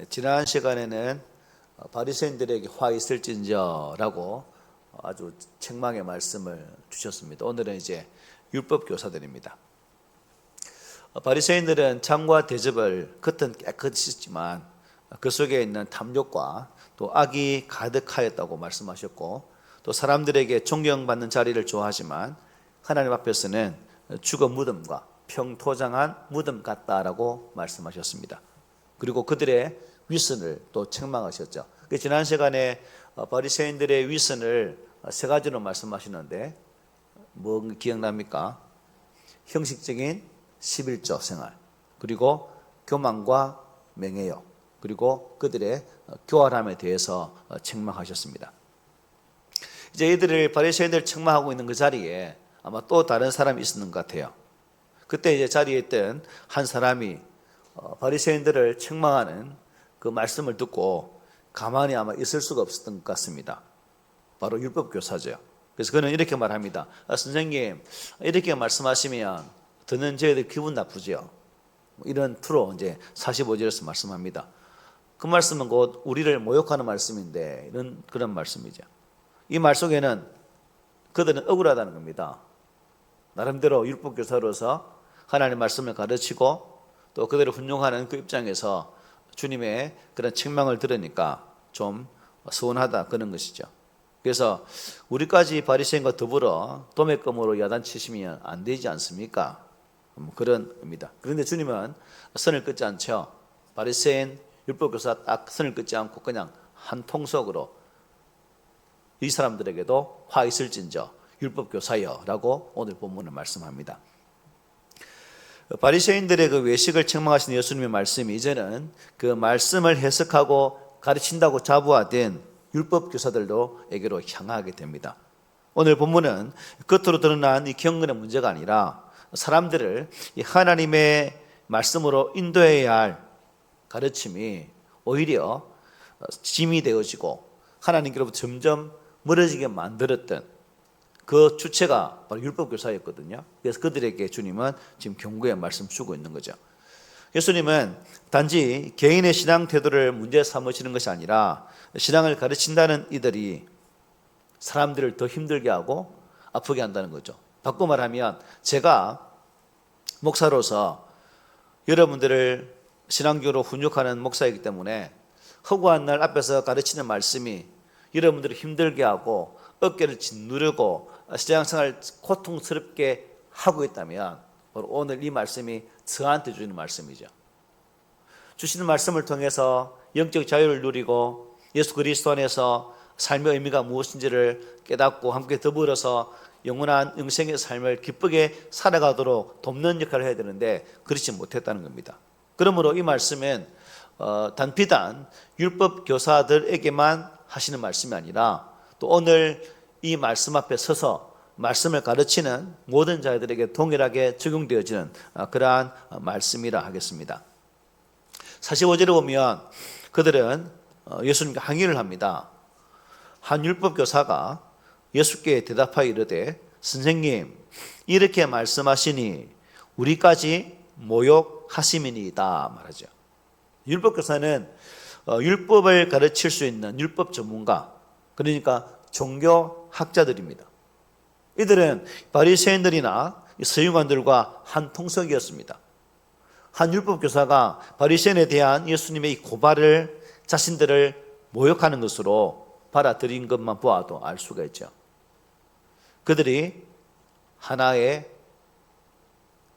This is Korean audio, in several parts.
지난 시간에는 바리새인들에게 화 있을진저라고 아주 책망의 말씀을 주셨습니다. 오늘은 이제 율법 교사들입니다. 바리새인들은 창과 대접을 겉은 깨끗이 씻지만 그 속에 있는 탐욕과 또 악이 가득하였다고 말씀하셨고, 또 사람들에게 존경받는 자리를 좋아하지만 하나님 앞에서는 죽은 무덤과 평토장한 무덤 같다라고 말씀하셨습니다. 그리고 그들의 위선을 또 책망하셨죠. 지난 시간에 바리새인들의 위선을 세 가지로 말씀하시는데 뭐 기억납니까? 형식적인 11조 생활, 그리고 교만과 명예욕, 그리고 그들의 교활함에 대해서 책망하셨습니다. 이제 이들을 바리새인들 책망하고 있는 그 자리에 아마 또 다른 사람이 있었는 것 같아요. 그때 이제 자리에 있던 한 사람이 바리새인들을 책망하는 그 말씀을 듣고 가만히 아마 있을 수가 없었던 것 같습니다. 바로 율법 교사죠. 그래서 그는 이렇게 말합니다. 선생님, 이렇게 말씀하시면 듣는 저희들 기분 나쁘죠. 이런 투로 이제 45절에서 말씀합니다. 그 말씀은 곧 우리를 모욕하는 말씀인데 이런 그런 말씀이죠. 이 말 속에는 그들은 억울하다는 겁니다. 나름대로 율법 교사로서 하나님의 말씀을 가르치고 또 그들을 훈용하는 그 입장에서 주님의 그런 책망을 들으니까 좀 서운하다 그런 것이죠. 그래서 우리까지 바리새인과 더불어 도매금으로 야단치시면 안 되지 않습니까? 그런 의미다. 그런데 주님은 선을 끊지 않죠. 바리새인 율법교사 딱 선을 끊지 않고 그냥 한 통속으로 이 사람들에게도 화 있을진저 율법교사여 라고 오늘 본문을 말씀합니다. 바리새인들의 그 외식을 책망하신 예수님의 말씀이 이제는 그 말씀을 해석하고 가르친다고 자부하던 율법교사들에게로 향하게 됩니다. 오늘 본문은 겉으로 드러난 이 경건의 문제가 아니라 사람들을 이 하나님의 말씀으로 인도해야 할 가르침이 오히려 짐이 되어지고 하나님께로부터 점점 멀어지게 만들었던 그 주체가 바로 율법교사였거든요. 그래서 그들에게 주님은 지금 경고의 말씀 주고 있는 거죠. 예수님은 단지 개인의 신앙 태도를 문제 삼으시는 것이 아니라 신앙을 가르친다는 이들이 사람들을 더 힘들게 하고 아프게 한다는 거죠. 바꿔 말하면 제가 목사로서 여러분들을 신앙적으로 훈육하는 목사이기 때문에 허구한 날 앞에서 가르치는 말씀이 여러분들을 힘들게 하고 어깨를 짓누르고 신앙생활을 고통스럽게 하고 있다면 바로 오늘 이 말씀이 저한테 주는 말씀이죠. 주시는 말씀을 통해서 영적 자유를 누리고 예수 그리스도 안에서 삶의 의미가 무엇인지를 깨닫고 함께 더불어서 영원한 영생의 삶을 기쁘게 살아가도록 돕는 역할을 해야 되는데 그렇지 못했다는 겁니다. 그러므로 이 말씀은 단비단 율법 교사들에게만 하시는 말씀이 아니라 또 오늘 이 말씀 앞에 서서 말씀을 가르치는 모든 자들에게 동일하게 적용되어지는 그러한 말씀이라 하겠습니다. 45절에 보면 그들은 예수님께 항의를 합니다. 한 율법 교사가 예수께 대답하여 이르되 선생님 이렇게 말씀하시니 우리까지 모욕하심이니이다 말하죠. 율법 교사는 율법을 가르칠 수 있는 율법 전문가, 그러니까 종교학자들입니다. 이들은 바리새인들이나 서기관들과 한 통속이었습니다. 한 율법 교사가 바리새인에 대한 예수님의 이 고발을 자신들을 모욕하는 것으로 받아들인 것만 보아도 알 수가 있죠. 그들이 하나의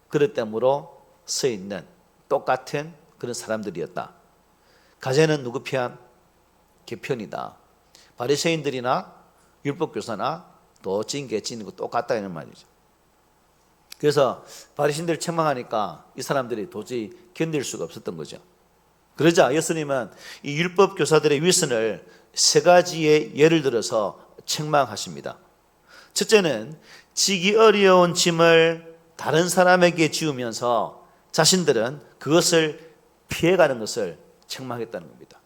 그릇됨으로 서 있는 똑같은 그런 사람들이었다. 가제는 누구 편? 개편이다. 바리새인들이나 율법교사나 또 찐개 찐거 똑같다 이런 말이죠. 그래서 바리새인들을 책망하니까 이 사람들이 도저히 견딜 수가 없었던 거죠. 그러자 예수님은 이 율법교사들의 위선을 세 가지의 예를 들어서 책망하십니다. 첫째는 지기 어려운 짐을 다른 사람에게 지우면서 자신들은 그것을 피해가는 것을 책망했다는 겁니다.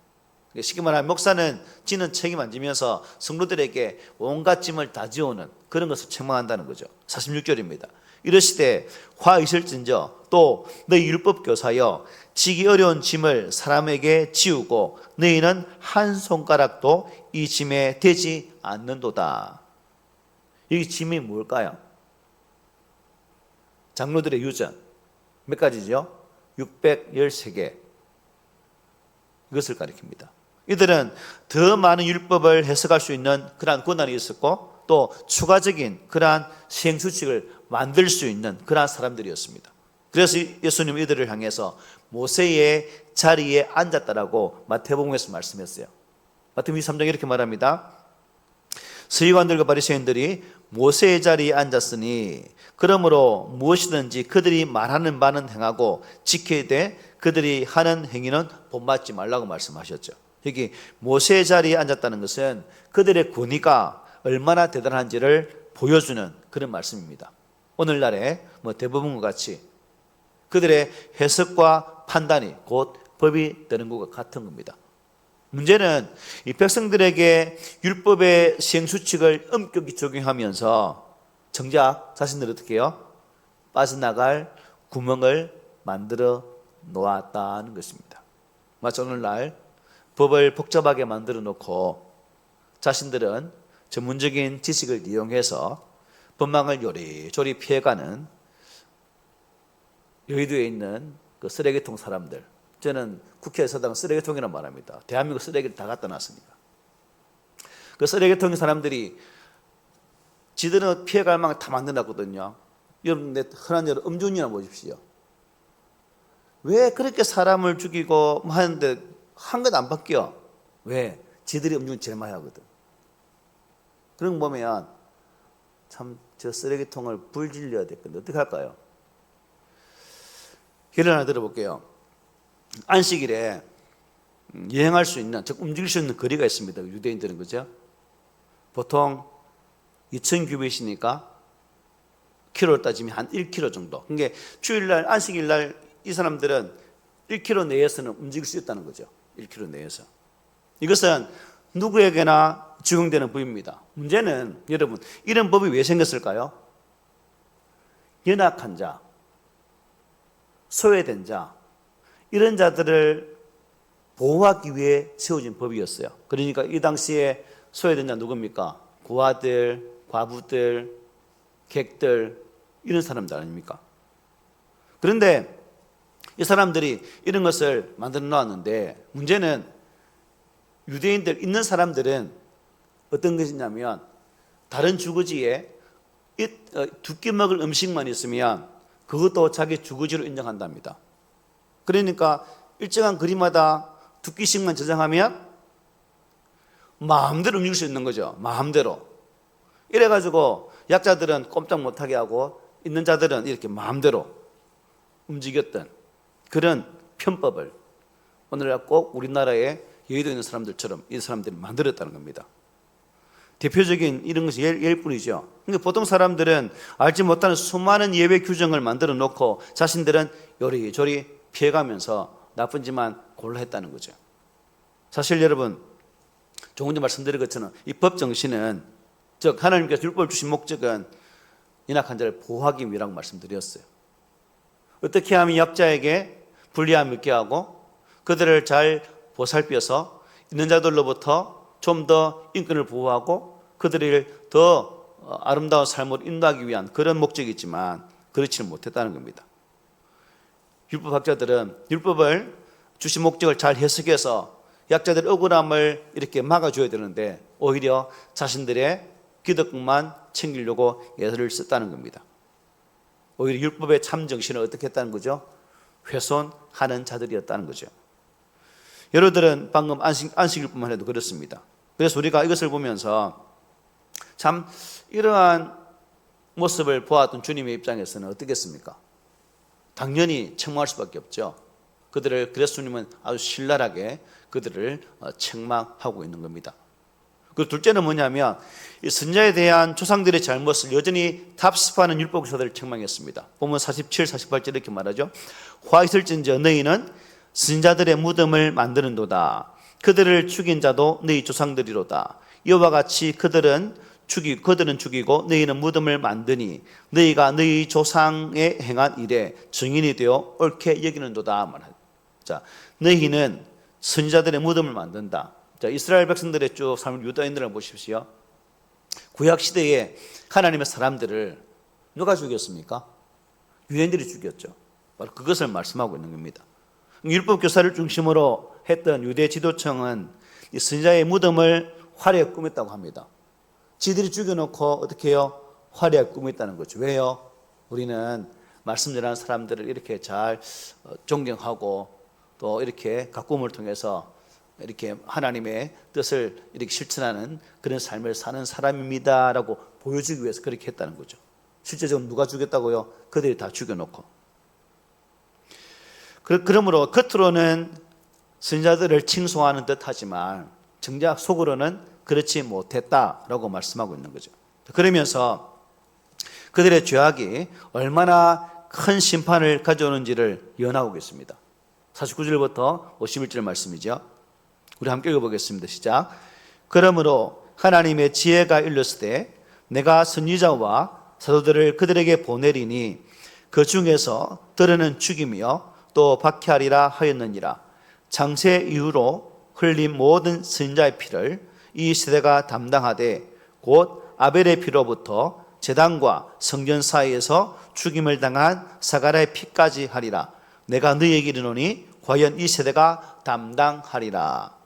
쉽게 말하면 목사는 지는 책임 안 지면서 성도들에게 온갖 짐을 다 지우는 그런 것을 책망한다는 거죠. 46절입니다. 이르시되 화 있을진저 또 너희 율법 교사여 지기 어려운 짐을 사람에게 지우고 너희는 한 손가락도 이 짐에 대지 않는도다. 이 짐이 뭘까요? 장로들의 유전 몇 가지죠? 613개. 이것을 가리킵니다. 이들은 더 많은 율법을 해석할 수 있는 그러한 권한이 있었고 또 추가적인 그러한 시행수칙을 만들 수 있는 그러한 사람들이었습니다. 그래서 예수님 이들을 향해서 모세의 자리에 앉았다라고 마태복음에서 말씀했어요. 마태복음 23장에 이렇게 말합니다. 서기관들과 바리새인들이 모세의 자리에 앉았으니 그러므로 무엇이든지 그들이 말하는 바는 행하고 지켜야 돼 그들이 하는 행위는 본받지 말라고 말씀하셨죠. 여기 모세의 자리에 앉았다는 것은 그들의 권위가 얼마나 대단한지를 보여주는 그런 말씀입니다. 오늘날에 대부분과 같이 그들의 해석과 판단이 곧 법이 되는 것과 같은 겁니다. 문제는 이 백성들에게 율법의 시행수칙을 엄격히 적용하면서 정작 자신들이 어떻게 해요? 빠져나갈 구멍을 만들어 놓았다는 것입니다. 마치 오늘날 법을 복잡하게 만들어 놓고 자신들은 전문적인 지식을 이용해서 법망을 요리조리 피해가는 여의도에 있는 그 쓰레기통 사람들. 저는 국회에서당 쓰레기통이라고 말합니다. 대한민국 쓰레기를 다 갖다 놨으니까. 그 쓰레기통 사람들이 지들은 피해갈 만큼 다 만들어놨거든요. 여러분, 흔한 여러분 음주운전이나 보십시오. 왜 그렇게 사람을 죽이고 하는데 한 것 안 바뀌어? 왜? 지들이 음주운전 제일 많이 하거든. 그런 거 보면 참 저 쓰레기통을 불 질려야 될 건데 어떻게 할까요? 예를 하나 들어볼게요. 안식일에 여행할 수 있는, 즉 움직일 수 있는 거리가 있습니다. 유대인들은 그죠? 보통 2,000규빗이니까 킬로로 따지면 한 1km 정도. 그러니까 주일날, 안식일날 이 사람들은 1km 내에서는 움직일 수 있다는 거죠. 1km 내에서. 이것은 누구에게나 적용되는 법입니다. 문제는 여러분, 이런 법이 왜 생겼을까요? 연약한 자, 소외된 자, 이런 자들을 보호하기 위해 세워진 법이었어요. 그러니까 이 당시에 소외된 자 누굽니까? 고아들, 과부들, 객들, 이런 사람들 아닙니까? 그런데 이 사람들이 이런 것을 만들어 놓았는데 문제는 유대인들 있는 사람들은 어떤 것이냐면 다른 주거지에 두 끼 먹을 음식만 있으면 그것도 자기 주거지로 인정한답니다. 그러니까 일정한 거리마다 두 끼씩만 저장하면 마음대로 움직일 수 있는 거죠. 마음대로. 이래가지고 약자들은 꼼짝 못하게 하고 있는 자들은 이렇게 마음대로 움직였던 그런 편법을 오늘날 꼭 우리나라에 여의도에 있는 사람들처럼 이 사람들이 만들었다는 겁니다. 대표적인 이런 것이 예일뿐이죠. 그러니까 보통 사람들은 알지 못하는 수많은 예외 규정을 만들어 놓고 자신들은 요리조리 피해가면서 나쁜 짓만 골라 했다는 거죠. 사실 여러분, 조금 전에 말씀드린 것처럼 이 법 정신은, 즉 하나님께서 율법을 주신 목적은 연약한 자를 보호하기 위라고 말씀드렸어요. 어떻게 하면 약자에게 불리함을 있게 하고 그들을 잘 보살펴서 있는 자들로부터 좀 더 인권을 보호하고 그들을 더 아름다운 삶으로 인도하기 위한 그런 목적이 있지만 그렇지는 못했다는 겁니다. 율법학자들은 율법을 주신 목적을 잘 해석해서 약자들의 억울함을 이렇게 막아줘야 되는데 오히려 자신들의 기득권만 챙기려고 애를 썼다는 겁니다. 오히려 율법의 참 정신을 어떻게 했다는 거죠? 훼손하는 자들이었다는 거죠. 여러분들은 방금 안식일뿐만 해도 그렇습니다. 그래서 우리가 이것을 보면서 참 이러한 모습을 보았던 주님의 입장에서는 어떻겠습니까? 당연히 책망할 수밖에 없죠. 그래서 주님은 아주 신랄하게 그들을 책망하고 있는 겁니다. 그리고 둘째는 뭐냐면 이 선자에 대한 조상들의 잘못을 여전히 답습하는 율법교사들을 책망했습니다. 보면 47, 48절 이렇게 말하죠. 화 있을진저 너희는 선자들의 무덤을 만드는도다. 그들을 죽인 자도 너희 조상들이로다. 이와 같이 그들은 그들은 죽이고 너희는 무덤을 만드니 너희가 너희 조상의 행한 일에 증인이 되어 옳게 여기는도다. 자, 너희는 선지자들의 무덤을 만든다. 자, 이스라엘 백성들의 쭉 삶을 유다인들을 보십시오. 구약 시대에 하나님의 사람들을 누가 죽였습니까? 유대인들이 죽였죠. 바로 그것을 말씀하고 있는 겁니다. 율법 교사를 중심으로 했던 유대 지도층은 이 선지자의 무덤을 화려하게 꾸몄다고 합니다. 지들이 죽여놓고 어떻게 해요? 화려하게 꾸몄다는 거죠. 왜요? 우리는 말씀 전하는 사람들을 이렇게 잘 존경하고 또 이렇게 가꾸음을 통해서 이렇게 하나님의 뜻을 이렇게 실천하는 그런 삶을 사는 사람입니다라고 보여주기 위해서 그렇게 했다는 거죠. 실제적으로 누가 죽였다고요? 그들이 다 죽여놓고. 그러므로 겉으로는 선지자들을 칭송하는 듯하지만 정작 속으로는 그렇지 못했다라고 말씀하고 있는 거죠. 그러면서 그들의 죄악이 얼마나 큰 심판을 가져오는지를 예언하고 있습니다. 49절부터 51절 말씀이죠. 우리 함께 읽어보겠습니다. 시작. 그러므로 하나님의 지혜가 일렀으되 내가 선지자와 사도들을 그들에게 보내리니 그 중에서 들으는 죽이며 또 박해하리라 하였느니라. 창세 이후로 흘린 모든 선지자의 피를 이 세대가 담당하되 곧 아벨의 피로부터 제단과 성전 사이에서 죽임을 당한 사가랴의 피까지 하리라. 내가 너희에게 이르노니 과연 이 세대가 담당하리라.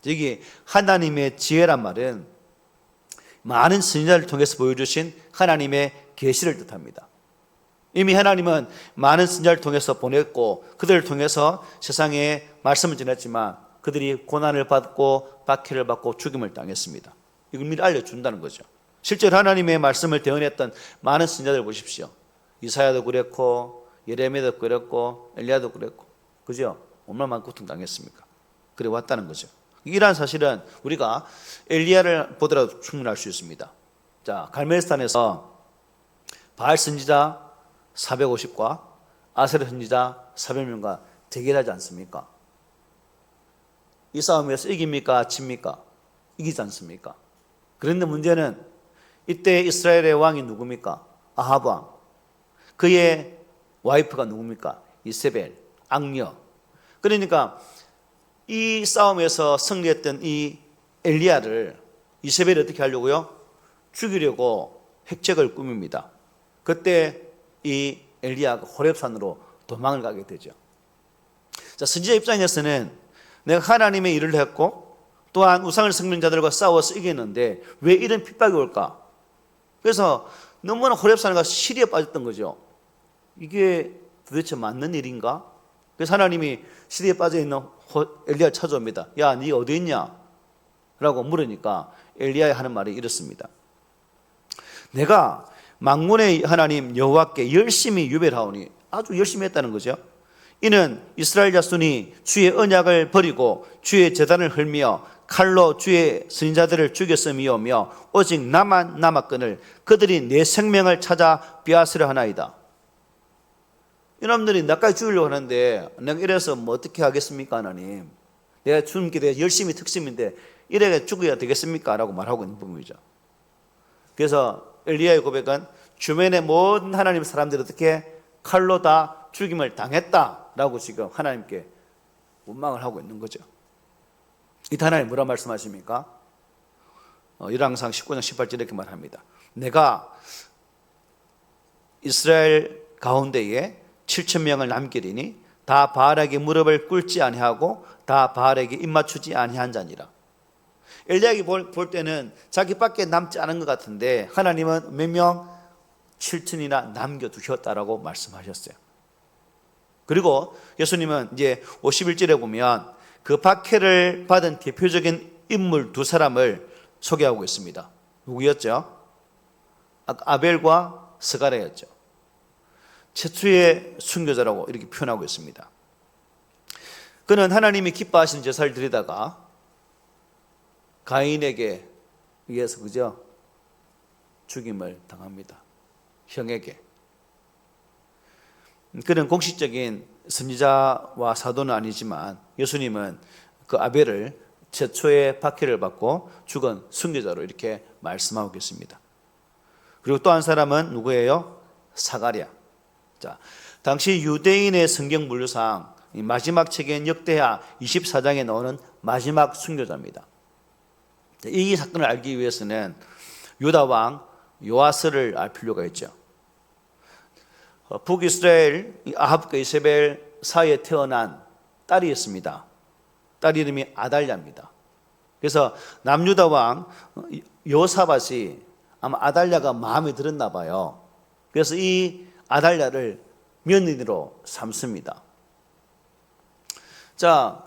여기 하나님의 지혜란 말은 많은 선지자를 통해서 보여주신 하나님의 계시를 뜻합니다. 이미 하나님은 많은 선지자를 통해서 보냈고 그들을 통해서 세상에 말씀을 전했지만 그들이 고난을 받고 박해를 받고 죽임을 당했습니다. 이걸 미리 알려준다는 거죠. 실제로 하나님의 말씀을 대언했던 많은 선지자들 보십시오. 이사야도 그랬고 예레미야도 그랬고 엘리야도 그랬고, 그죠? 얼마나 고통당했습니까? 그래 왔다는 거죠. 이러한 사실은 우리가 엘리야를 보더라도 충분히 알 수 있습니다. 자, 갈멜산에서 바알 선지자 450과 아세라 선지자 400명과 대결하지 않습니까? 이 싸움에서 이깁니까? 집니까? 이기지 않습니까? 그런데 문제는 이때 이스라엘의 왕이 누굽니까? 아합 왕. 그의 와이프가 누굽니까? 이세벨, 악녀. 그러니까 이 싸움에서 승리했던 이 엘리야를 이세벨이 어떻게 하려고요? 죽이려고 핵책을 꾸밉니다. 그때 이 엘리야가 호렙산으로 도망을 가게 되죠. 자, 선지자 입장에서는 내가 하나님의 일을 했고 또한 우상을 섬기는 자들과 싸워서 이겼는데 왜 이런 핍박이 올까? 그래서 너무나 호렙산에 가서 시리에 빠졌던 거죠. 이게 도대체 맞는 일인가? 그래서 하나님이 시리에 빠져있는 엘리야를 찾아옵니다. 야, 네 어디 있냐? 라고 물으니까 엘리야의 하는 말이 이렇습니다. 내가 만군의 하나님 여호와께 열심히 유별하오니, 아주 열심히 했다는 거죠. 이는 이스라엘 자손이 주의 언약을 버리고 주의 제단을 헐며 칼로 주의 선지자들을 죽였음이오며 오직 나만 남았거늘 그들이 내 생명을 찾아 빼앗으려 하나이다. 이놈들이 나까지 죽이려고 하는데 내가 이래서 뭐 어떻게 하겠습니까? 하나님, 내가 죽는 게 열심히 특심인데 이래 죽어야 되겠습니까? 라고 말하고 있는 부분이죠. 그래서 엘리야의 고백은 주변의 모든 하나님의 사람들이 어떻게 칼로 다 죽임을 당했다라고 지금 하나님께 원망을 하고 있는 거죠. 이때 하나님 뭐라 말씀하십니까? 열왕상 19장 18절 이렇게 말합니다. 내가 이스라엘 가운데에 7,000명을 남기리니 다 바알에게 무릎을 꿇지 아니하고 다 바알에게 입맞추지 아니한 자니라. 엘리야가 볼 때는 자기밖에 남지 않은 것 같은데 하나님은 몇 명? 7,000이나 남겨두셨다라고 말씀하셨어요. 그리고 예수님은 이제 51절에 보면 그 박해를 받은 대표적인 인물 두 사람을 소개하고 있습니다. 누구였죠? 아벨과 스가랴였죠. 최초의 순교자라고 이렇게 표현하고 있습니다. 그는 하나님이 기뻐하시는 제사를 드리다가 가인에게 의해서 그죠? 죽임을 당합니다. 형에게. 그는 공식적인 선지자와 사도는 아니지만 예수님은 그 아벨을 최초의 박해를 받고 죽은 순교자로 이렇게 말씀하고 있습니다. 그리고 또 한 사람은 누구예요? 사가랴. 자, 당시 유대인의 성경 분류상 마지막 책인 역대하 24장에 나오는 마지막 순교자입니다. 이 사건을 알기 위해서는 유다 왕 요아스를 알 필요가 있죠. 북이스라엘 아합과 이세벨 사이에 태어난 딸이 있습니다. 딸 이름이 아달랴입니다. 그래서 남유다 왕 여호사밧이 아마 아달랴가 마음에 들었나 봐요. 그래서 이 아달랴를 며느리로 삼습니다. 자,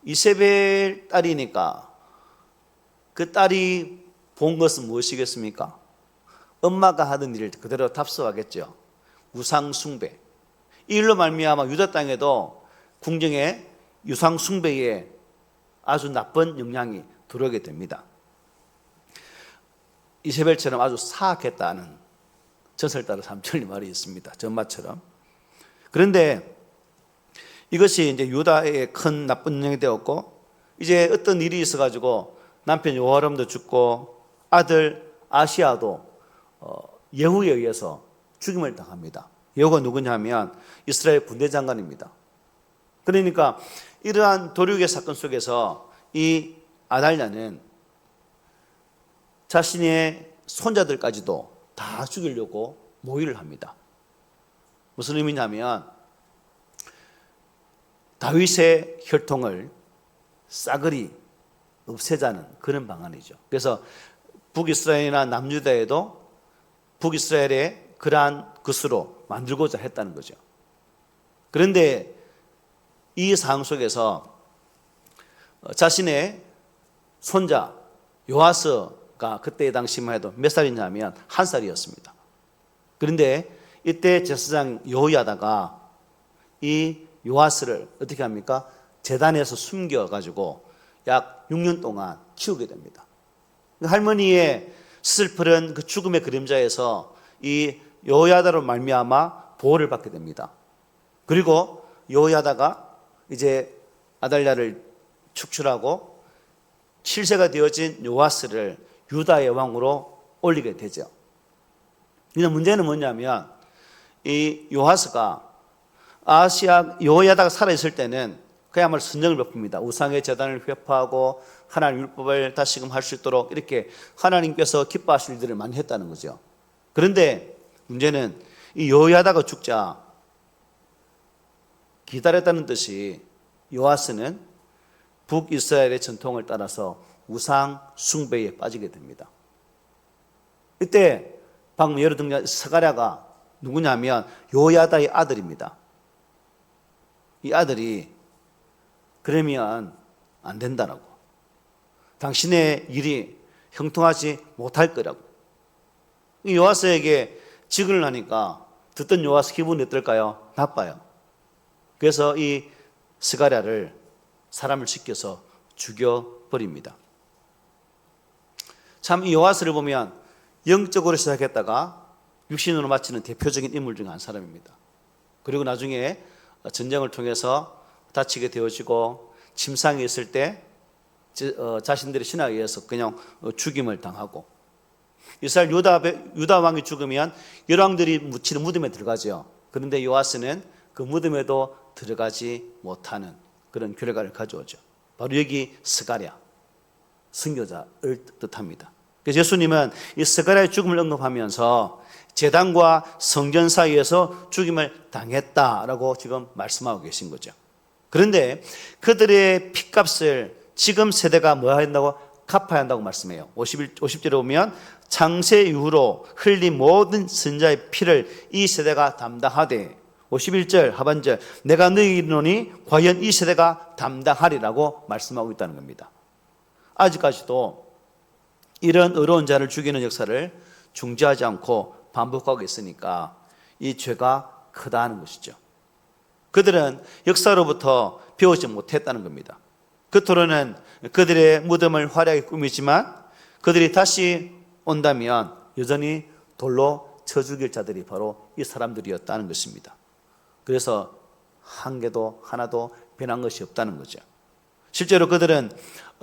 이세벨 딸이니까 그 딸이 본 것은 무엇이겠습니까? 엄마가 하던 일을 그대로 답습하겠죠. 우상 숭배. 이 일로 말미암아 유다 땅에도 궁정에 우상 숭배에 아주 나쁜 영향이 들어오게 됩니다. 이세벨처럼 아주 사악했다는 전설 따라 삼천리 말이 있습니다. 전마처럼. 그런데 이것이 이제 유다의 큰 나쁜 영향이 되었고, 이제 어떤 일이 있어가지고 남편 요아람도 죽고 아들 아시아도 예후에 의해서 죽임을 당합니다. 예후가 누구냐면 이스라엘 군대 장관입니다. 그러니까 이러한 도륙의 사건 속에서 이 아달랴는 자신의 손자들까지도 다 죽이려고 모의를 합니다. 무슨 의미냐면 다윗의 혈통을 싸그리 없애자는 그런 방안이죠. 그래서 북이스라엘이나 남유다에도 북이스라엘의 그러한 것으로 만들고자 했다는 거죠. 그런데 이 상황 속에서 자신의 손자 요아스가 그때 당시만 해도 몇 살이냐면 1살이었습니다. 그런데 이때 제사장 여호야다가 이 요아스를 어떻게 합니까? 제단에서 숨겨가지고 약 6년 동안 키우게 됩니다. 할머니의 슬픈 그 죽음의 그림자에서 이 여호야다로 말미암아 보호를 받게 됩니다. 그리고 여호야다가 이제 아달랴를 축출하고 7세가 되어진 요아스를 유다의 왕으로 올리게 되죠. 근데 문제는 뭐냐면 이 요아스가 여호야다가 살아있을 때는 그야말로 선정을 베풉니다. 우상의 제단을 회파하고 하나님 율법을 다시금 할 수 있도록 이렇게 하나님께서 기뻐하실 일들을 많이 했다는 거죠. 그런데 문제는 이 여호야다가 죽자 기다렸다는 듯이 요아스는 북이스라엘의 전통을 따라서 우상 숭배에 빠지게 됩니다. 이때 방금 예로 든 스가랴가 누구냐면 여호야다의 아들입니다. 이 아들이 그러면 안 된다라고, 당신의 일이 형통하지 못할 거라고 이 요아스에게 직언을 하니까 듣던 요아스 기분이 어떨까요? 나빠요. 그래서 이 스가랴를 사람을 시켜서 죽여버립니다. 참 이 요아스를 보면 영적으로 시작했다가 육신으로 마치는 대표적인 인물 중 한 사람입니다. 그리고 나중에 전쟁을 통해서 다치게 되어지고 침상에 있을 때 자신들의 신하에 의해서 그냥 죽임을 당하고, 이스라엘 유다 왕이 죽으면 열왕들이 묻히는 무덤에 들어가죠. 그런데 요아스는 그 무덤에도 들어가지 못하는 그런 결과를 가져오죠. 바로 여기 스가랴, 선교자를 뜻합니다. 그래서 예수님은 이 스가랴의 죽음을 언급하면서 제단과 성전 사이에서 죽임을 당했다라고 지금 말씀하고 계신 거죠. 그런데 그들의 핏값을 지금 세대가 뭐 한다고? 갚아야 한다고 말씀해요. 50절에 보면 창세 이후로 흘린 모든 선자의 피를 이 세대가 담당하되, 51절 하반절, 내가 너희에게 이르노니 과연 이 세대가 담당하리라고 말씀하고 있다는 겁니다. 아직까지도 이런 의로운 자를 죽이는 역사를 중지하지 않고 반복하고 있으니까 이 죄가 크다는 것이죠. 그들은 역사로부터 배우지 못했다는 겁니다. 겉으로는 그들의 무덤을 화려하게 꾸미지만 그들이 다시 온다면 여전히 돌로 쳐 죽일 자들이 바로 이 사람들이었다는 것입니다. 그래서 한 개도 하나도 변한 것이 없다는 거죠. 실제로 그들은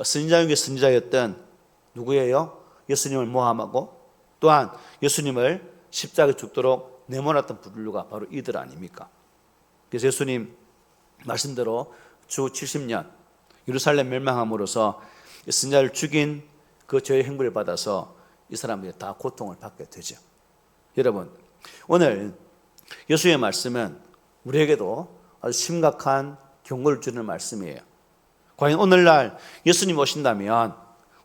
선지자 중에 선지자였던 누구예요? 예수님을 모함하고 또한 예수님을 십자가에 죽도록 내몰았던 분류가 바로 이들 아닙니까? 그래서 예수님 말씀대로 주 70년 예루살렘 멸망함으로써 선지자를 죽인 그 죄의 행부를 받아서 이 사람들이 다 고통을 받게 되죠. 여러분, 오늘 예수의 말씀은 우리에게도 아주 심각한 경고를 주는 말씀이에요. 과연 오늘날 예수님 오신다면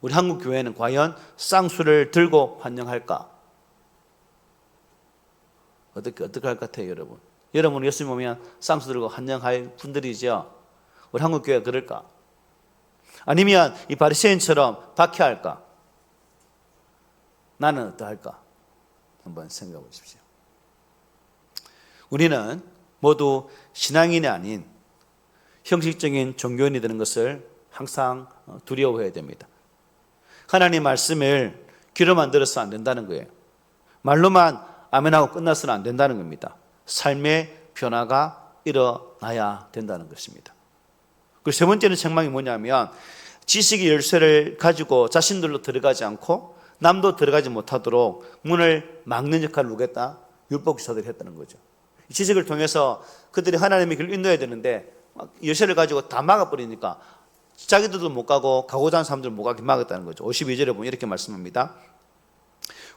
우리 한국 교회는 과연 쌍수를 들고 환영할까? 어떻게 할 것 같아요, 여러분? 여러분 예수님 오면 쌍수 들고 환영할 분들이죠. 우리 한국 교회가 그럴까? 아니면 이 바리새인처럼 박해할까? 나는 어떠할까? 한번 생각해 보십시오. 우리는 모두 신앙인이 아닌 형식적인 종교인이 되는 것을 항상 두려워해야 됩니다. 하나님 말씀을 귀로만 들어서 안 된다는 거예요. 말로만 아멘하고 끝나서는 안 된다는 겁니다. 삶의 변화가 일어나야 된다는 것입니다. 그리고 세 번째는 책망이 뭐냐면 지식의 열쇠를 가지고 자신들로 들어가지 않고 남도 들어가지 못하도록 문을 막는 역할을 누구했다? 율법교사들이 했다는 거죠. 이 지식을 통해서 그들이 하나님의 길을 인도해야 되는데 열쇠를 가지고 다 막아버리니까 자기들도 못 가고 가고자 하는 사람들은 못 가게 막았다는 거죠. 52절에 보면 이렇게 말씀합니다.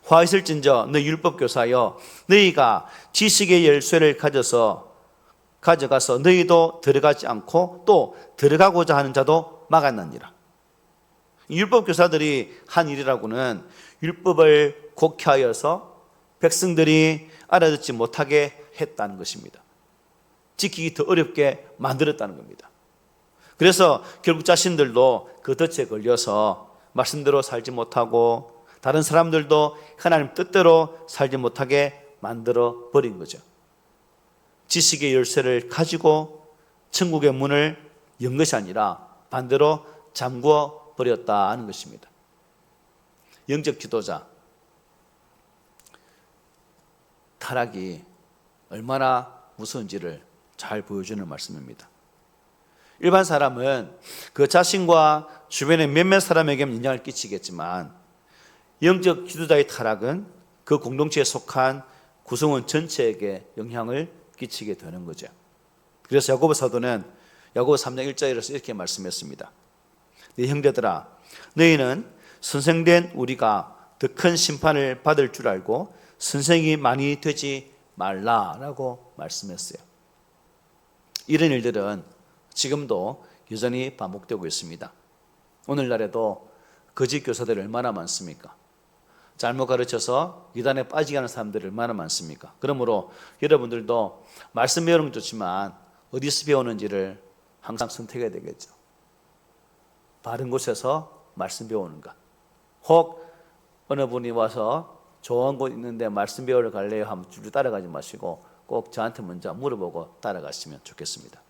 화 있을진저 너희 율법교사여 너희가 지식의 열쇠를 가져가서 너희도 들어가지 않고 또 들어가고자 하는 자도 막았느니라. 율법교사들이 한 일이라고는 율법을 곡해하여서 백성들이 알아듣지 못하게 했다는 것입니다. 지키기 더 어렵게 만들었다는 겁니다. 그래서 결국 자신들도 그 덫에 걸려서 말씀대로 살지 못하고 다른 사람들도 하나님 뜻대로 살지 못하게 만들어 버린 거죠. 지식의 열쇠를 가지고 천국의 문을 연 것이 아니라 반대로 잠궈 버렸다는 것입니다. 영적 지도자 타락이 얼마나 무서운지를 잘 보여주는 말씀입니다. 일반 사람은 그 자신과 주변의 몇몇 사람에게는 영향을 끼치겠지만 영적 지도자의 타락은 그 공동체에 속한 구성원 전체에게 영향을 끼치게 되는 거죠. 그래서 야고보 사도는 야고보 3장 1절에서 이렇게 말씀했습니다. 네 형제들아 너희는 선생된 우리가 더 큰 심판을 받을 줄 알고 선생이 많이 되지 말라라고 말씀했어요. 이런 일들은 지금도 여전히 반복되고 있습니다. 오늘날에도 거짓 교사들이 얼마나 많습니까? 잘못 가르쳐서 이단에 빠지게 하는 사람들이 얼마나 많습니까? 그러므로 여러분들도 말씀 배우는 건 좋지만 어디서 배우는지를 항상 선택해야 되겠죠. 바른 곳에서 말씀 배우는가? 혹 어느 분이 와서 좋은 곳 있는데 말씀 배우러 갈래요? 하면 줄 따라가지 마시고 꼭 저한테 먼저 물어보고 따라가시면 좋겠습니다.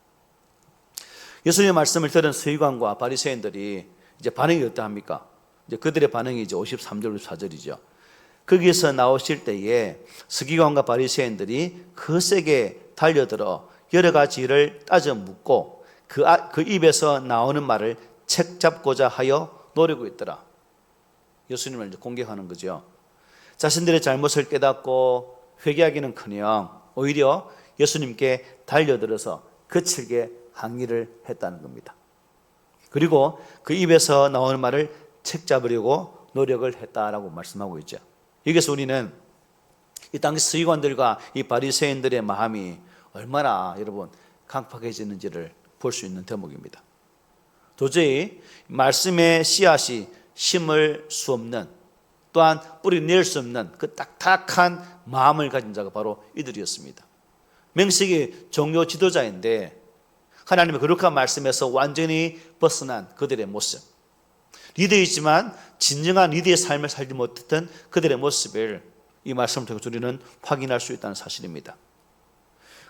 예수님의 말씀을 들은 서기관과 바리새인들이 이제 반응이 어떠합니까? 이제 그들의 반응이 이제 53절 54절이죠. 거기에서 나오실 때에 서기관과 바리새인들이 거세게 달려들어 여러 가지 일을 따져 묻고 그 입에서 나오는 말을 책잡고자 하여 노리고 있더라. 예수님을 이제 공격하는 거죠. 자신들의 잘못을 깨닫고 회개하기는커녕 오히려 예수님께 달려들어서 거칠게 항의를 했다는 겁니다. 그리고 그 입에서 나오는 말을 책잡으려고 노력을 했다라고 말씀하고 있죠. 여기서 우리는 이 당시 서기관들과 이 바리새인들의 마음이 얼마나 여러분 강팍해지는지를 볼 수 있는 대목입니다. 도저히 말씀의 씨앗이 심을 수 없는 또한 뿌리 낼 수 없는 그 딱딱한 마음을 가진 자가 바로 이들이었습니다. 명식이 종교 지도자인데 하나님의 거룩한 말씀에서 완전히 벗어난 그들의 모습, 리더이지만 진정한 리더의 삶을 살지 못했던 그들의 모습을 이 말씀을 통해 우리는 확인할 수 있다는 사실입니다.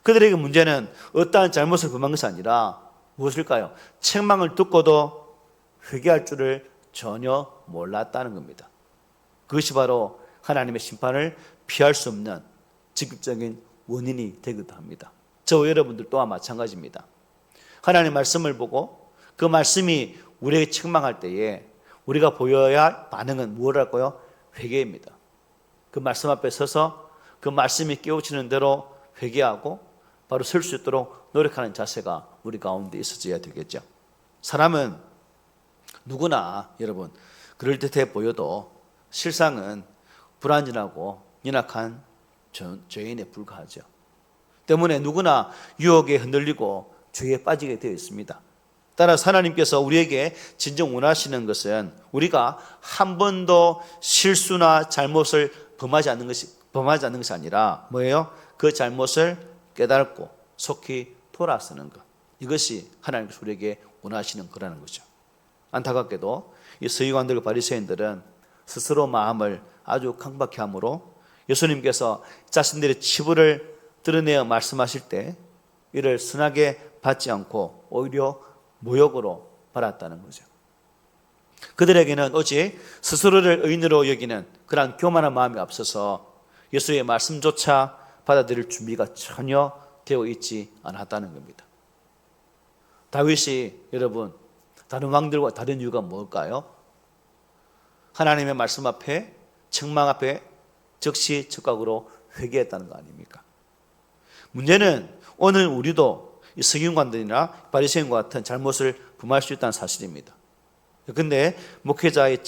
그들에게 문제는 어떠한 잘못을 범한 것이 아니라 무엇일까요? 책망을 듣고도 회개할 줄을 전혀 몰랐다는 겁니다. 그것이 바로 하나님의 심판을 피할 수 없는 직접적인 원인이 되기도 합니다. 저와 여러분들 또한 마찬가지입니다. 하나님의 말씀을 보고 그 말씀이 우리에게 책망할 때에 우리가 보여야 할 반응은 무엇일까요? 회개입니다. 그 말씀 앞에 서서 그 말씀이 깨우치는 대로 회개하고 바로 설 수 있도록 노력하는 자세가 우리 가운데 있어져야 되겠죠. 사람은 누구나 여러분 그럴듯해 보여도 실상은 불완전하고 연약한 죄인에 불과하죠. 때문에 누구나 유혹에 흔들리고 죄에 빠지게 되어 있습니다. 따라서 하나님께서 우리에게 진정 원하시는 것은 우리가 한 번도 실수나 잘못을 범하지 않는 것이 아니라 뭐예요? 그 잘못을 깨닫고 속히 돌아서는 것. 이것이 하나님께서 우리에게 원하시는 거라는 거죠. 안타깝게도 이 서기관들과 바리새인들은 스스로 마음을 아주 강박해 함으로 예수님께서 자신들의 치부를 드러내어 말씀하실 때 이를 선하게 받지 않고 오히려 모욕으로 받았다는 거죠. 그들에게는 오직 스스로를 의인으로 여기는 그러한 교만한 마음이 앞서서 예수의 말씀조차 받아들일 준비가 전혀 되어 있지 않았다는 겁니다. 다윗이 여러분 다른 왕들과 다른 이유가 뭘까요? 하나님의 말씀 앞에 책망 앞에 즉시 즉각으로 회개했다는 거 아닙니까? 문제는 오늘 우리도 이 서기관들이나 바리새인과 같은 잘못을 범할 수 있다는 사실입니다. 그런데 목회자의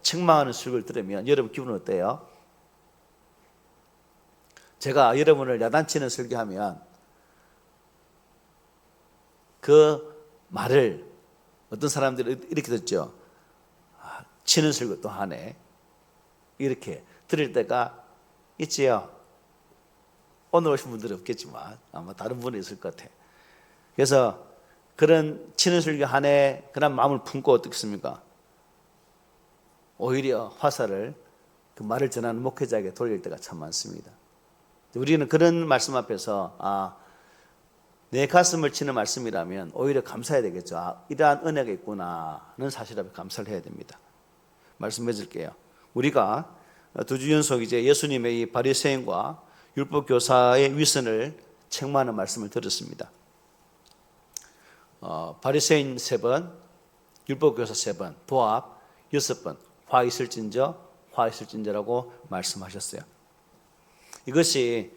책망하는 설교를 들으면 여러분 기분은 어때요? 제가 여러분을 야단치는 설교하면 그 말을 어떤 사람들이 이렇게 듣죠. 치는 설교 또 하네. 이렇게 들을 때가 있지요. 오늘 오신 분들은 없겠지만 아마 다른 분이 있을 것 같아요. 그래서 그런 치는 설교 하네 그런 마음을 품고 어떻겠습니까? 오히려 화살을 그 말을 전하는 목회자에게 돌릴 때가 참 많습니다. 우리는 그런 말씀 앞에서 내 가슴을 치는 말씀이라면 오히려 감사해야 되겠죠. 이러한 은혜가 있구나 하는 사실 앞에 감사를 해야 됩니다. 말씀해 줄게요. 우리가 두 주 연속 이제 예수님의 이 바리새인과 율법 교사의 위선을 책망하는 말씀을 들었습니다. 바리새인 3번, 율법 교사 3번, 도합 6번, 화 있을진저라고 말씀하셨어요. 이것이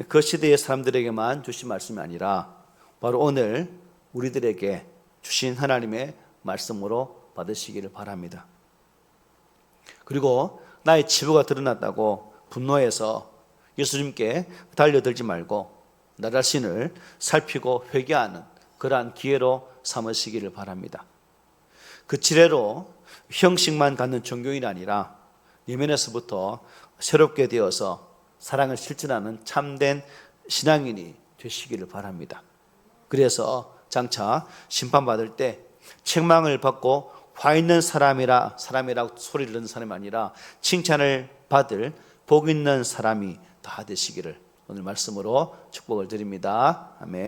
그 시대의 사람들에게만 주신 말씀이 아니라 바로 오늘 우리들에게 주신 하나님의 말씀으로 받으시기를 바랍니다. 그리고 나의 치부가 드러났다고 분노해서 예수님께 달려들지 말고 나 자신을 살피고 회개하는 그러한 기회로 삼으시기를 바랍니다. 그 지뢰로 형식만 갖는 종교인이 아니라 내면에서부터 새롭게 되어서 사랑을 실천하는 참된 신앙인이 되시기를 바랍니다. 그래서 장차 심판받을 때 책망을 받고 화 있는 사람이라고 소리를 듣는 사람이 아니라 칭찬을 받을 복 있는 사람이 다 되시기를 오늘 말씀으로 축복을 드립니다. 아멘.